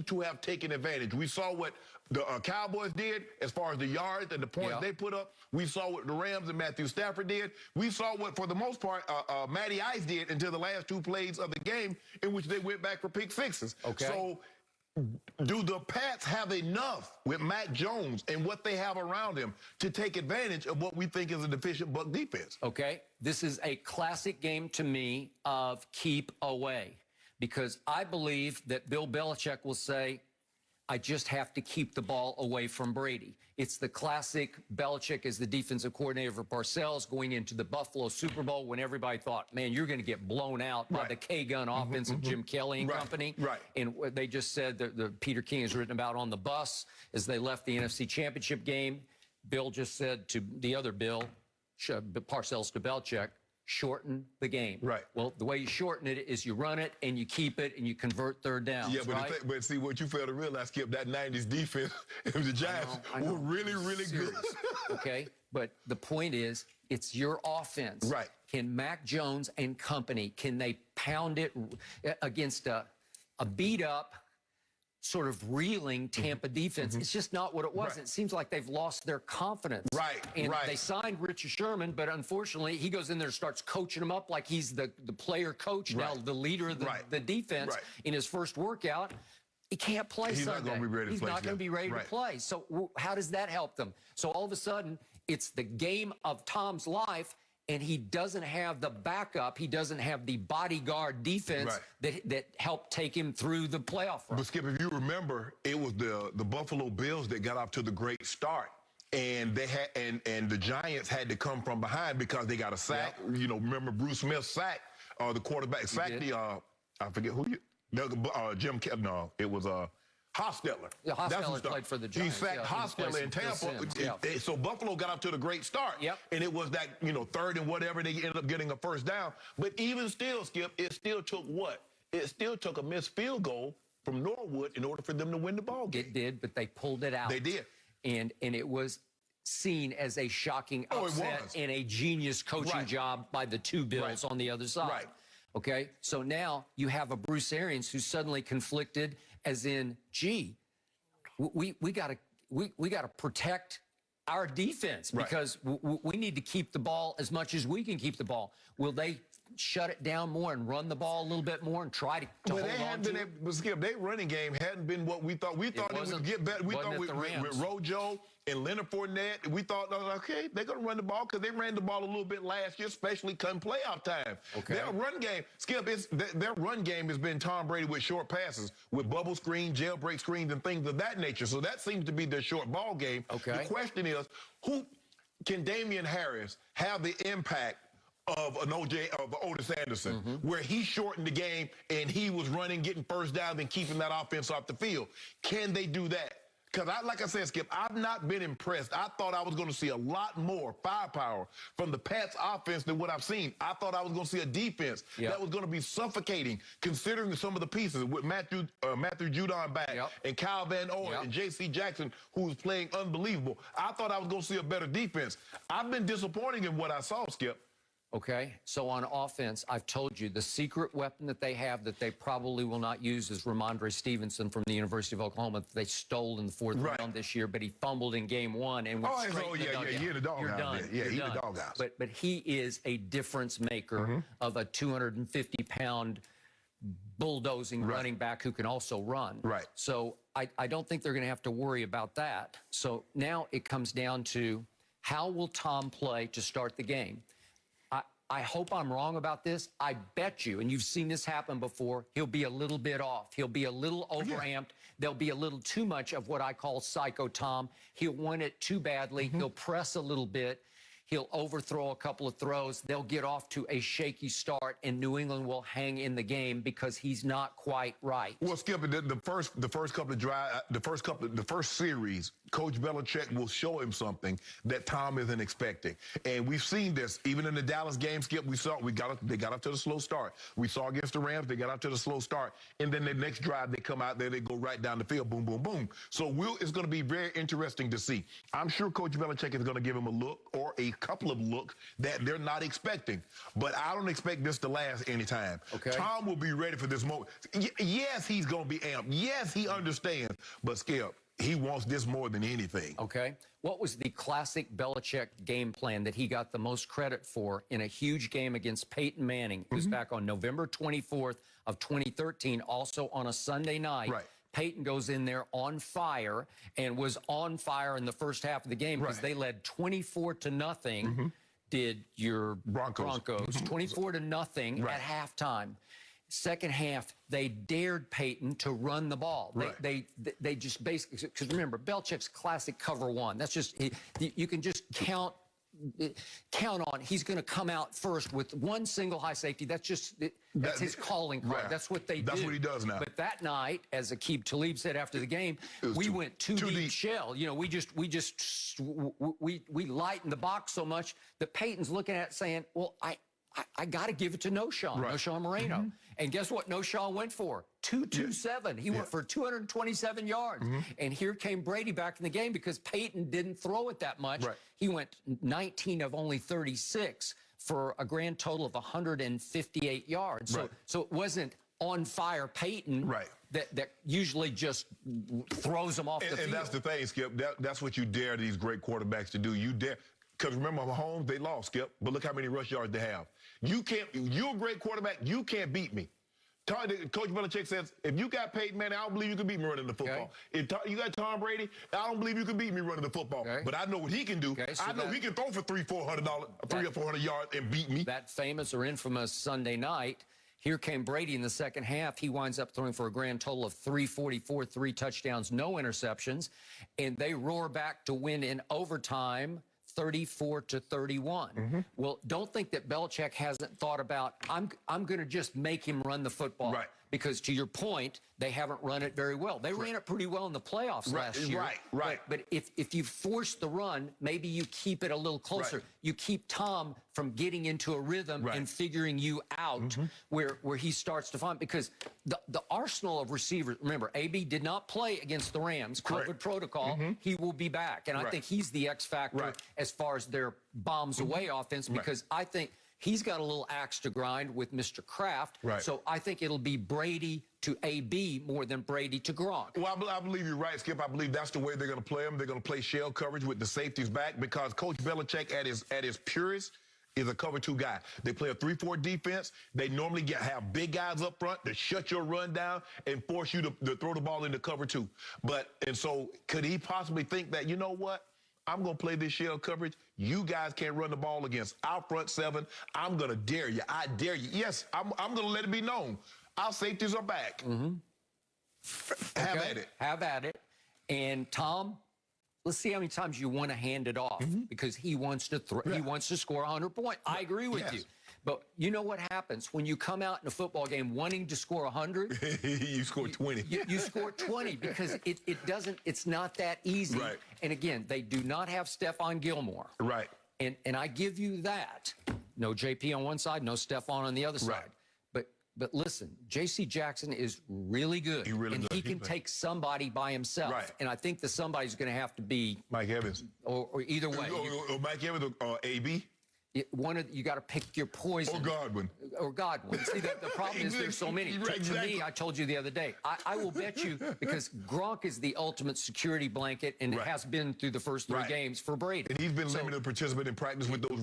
to have taken advantage. We saw what the Cowboys did as far as the yards and the points they put up. We saw what the Rams and Matthew Stafford did. We saw what, for the most part, Matty Ice did until the last 2 plays of the game, in which they went back for pick sixes. Okay. So do the Pats have enough with Mac Jones and what they have around him to take advantage of what we think is a deficient Buck defense? Okay, this is a classic game to me of keep away, because I believe that Bill Belichick will say, I just have to keep the ball away from Brady. It's the classic Belichick as the defensive coordinator for Parcells going into the Buffalo Super Bowl when everybody thought, man, you're going to get blown out by the K-gun offense of Jim Kelly and company. Right. And they just said that the Peter King has written about on the bus as they left the NFC Championship game. Bill just said to the other Bill, Parcells to Belichick, shorten the game. Right. Well, the way you shorten it is you run it and you keep it and you convert third downs. Yeah, but, right? but see, what you fail to realize, Skip, that 90s defense, the Giants were really, really good. Okay, but the point is, it's your offense. Right. Can Mac Jones and company, can they pound it against a beat-up, sort of reeling Tampa defense? It's just not what it was. It seems like they've lost their confidence. And they signed Richard Sherman, but unfortunately, he goes in there and starts coaching them up like he's the player coach now, the leader of the defense in his first workout. He can't play Sunday. He's not going to be ready to play. He's not going to be ready to play. So how does that help them? So all of a sudden, it's the game of Tom's life, and he doesn't have the backup. He doesn't have the bodyguard defense that helped take him through the playoff run. But, Skip, if you remember, it was the Buffalo Bills that got off to the great start. And they had and the Giants had to come from behind because they got a sack. You know, remember Bruce Smith sacked the quarterback, sacked the I forget who Jim Kelly. No, it was Hostetler. Yeah, Hostetler played for the Giants. He sacked Hostetler in Tampa. So Buffalo got up to the great start. And it was that, you know, third and whatever, they ended up getting a first down. But even still, Skip, it still took what? It still took a missed field goal from Norwood in order for them to win the ball game. It did, but they pulled it out. They did. And it was seen as a shocking upset and a genius coaching job by the two Bills on the other side. Okay, so now you have a Bruce Arians who's suddenly conflicted, as in, gee, we got to protect our defense because we need to keep the ball as much as we can keep the ball. Will they shut it down more and run the ball a little bit more and try to hold on to it? But Skip, their running game hadn't been what we thought. We thought it would get better. We thought with Rojo and Leonard Fournette, we thought, okay, they're going to run the ball because they ran the ball a little bit last year, especially come playoff time. Their run game, Skip, their run game has been Tom Brady with short passes, with bubble screens, jailbreak screens, and things of that nature. So that seems to be their short ball game. The question is, who can Damian Harris have the impact of Otis Anderson, where he shortened the game and he was running, getting first down, and keeping that offense off the field? Can they do that? Because, like I said, Skip, I've not been impressed. I thought I was going to see a lot more firepower from the Pats offense than what I've seen. I thought I was going to see a defense that was going to be suffocating, considering some of the pieces with Matthew Judon back and Kyle Van Noy and J.C. Jackson, who was playing unbelievable. I thought I was going to see a better defense. I've been disappointed in what I saw, Skip. Okay, so on offense, I've told you the secret weapon that they have that they probably will not use is Ramondre Stevenson from the University of Oklahoma that they stole in the fourth round this year, but he fumbled in game one and went straight to the dugout. You're the dog house. You're the dog house. But he is a difference maker of a 250-pound bulldozing running back who can also run. So I don't think they're going to have to worry about that. So now it comes down to how will Tom play to start the game? I hope I'm wrong about this. I bet you, and you've seen this happen before, he'll be a little bit off. He'll be a little overamped. There'll be a little too much of what I call Psycho Tom. He'll want it too badly. He'll press a little bit. He'll overthrow a couple of throws. They'll get off to a shaky start, and New England will hang in the game because he's not quite right. Well, Skip, the first series, Coach Belichick will show him something that Tom isn't expecting, and we've seen this even in the Dallas game. Skip, they got up to the slow start. We saw against the Rams, they got up to the slow start, and then the next drive they come out there, they go right down the field, boom, boom, boom. So it's going to be very interesting to see. I'm sure Coach Belichick is going to give him a look or a couple of looks that they're not expecting. But I don't expect this to last anytime. Okay. Tom will be ready for this moment. Yes, he's going to be amped. Yes, he understands. But, Skip, he wants this more than anything. Okay. What was the classic Belichick game plan that he got the most credit for in a huge game against Peyton Manning? It was back on November 24th of 2013, also on a Sunday night. Right. Peyton goes in there on fire and was on fire in the first half of the game because they led 24-0. Did your Broncos 24-0 at halftime. Second half, they dared Peyton to run the ball. They just basically, because remember, Belichick's classic cover one. That's just, you can just count on he's going to come out first with one single high safety. That's just that's his calling card. Right. That's what they do. That's what he does now. But that night, as Aqib Talib said after the game, we went too deep shell. You know, we lightened the box so much that Peyton's looking at it saying, well, I got to give it to Knowshon Moreno. And guess what Knowshon went for? 227. He went for 227 yards. And here came Brady back in the game because Peyton didn't throw it that much. He went 19 of only 36 for a grand total of 158 yards. So it wasn't on fire Peyton that usually just throws them off the field. And that's the thing, Skip. That's what you dare these great quarterbacks to do. You dare. Because remember, Mahomes, they lost, Skip. But look how many rush yards they have. You're a great quarterback. You can't beat me. Coach Belichick says, if you got Peyton Manning, I don't believe you can beat me running the football. If you got Tom Brady, I don't believe you can beat me running the football. But I know what he can do. So I know he can throw for $300 or 400 yards and beat me. That famous or infamous Sunday night, here came Brady in the second half. He winds up throwing for a grand total of 344, 3 touchdowns, no interceptions. And they roar back to win in overtime, 34-31. Well, don't think that Belichick hasn't thought about, I'm going to just make him run the football. Because to your point, they haven't run it very well. They ran it pretty well in the playoffs last year. But if you force the run, maybe you keep it a little closer. You keep Tom from getting into a rhythm and figuring you out where he starts to find, because the arsenal of receivers, remember, AB did not play against the Rams, COVID protocol. He will be back. And I think he's the X factor as far as their bombs away offense, because I think he's got a little axe to grind with Mr. Kraft. So I think it'll be Brady to AB more than Brady to Gronk. Well, I believe you're right, Skip. I believe that's the way they're going to play them. They're going to play shell coverage with the safeties back, because Coach Belichick at his purest is a cover 2 guy. They play a 3-4 defense. They normally have big guys up front to shut your run down and force you to throw the ball into cover 2. And so could he possibly think that, you know what? I'm going to play this shell coverage. You guys can't run the ball against our front 7. I'm going to dare you. I dare you. Yes, I'm going to let it be known. Our safeties are back. Have at it. Have at it. And Tom, let's see how many times you want to hand it off, because he wants to he wants to score 100 points. I agree with you. But you know what happens when you come out in a football game wanting to score 100? You score 20. You score 20 because it's not that easy. And again, they do not have Stephon Gilmore. And I give you that. No JP on one side, no Stephon on the other side. But listen, J.C. Jackson is really good. He can take somebody by himself. And I think the somebody's going to have to be Mike Evans. Or either way. Or Mike Evans or AB. You got to pick your poison. Or Godwin. See, the problem is there's so many. To me, I told you the other day, I will bet you, because Gronk is the ultimate security blanket, and it has been through the first 3 games for Brady. And he's been limited participant in practice with those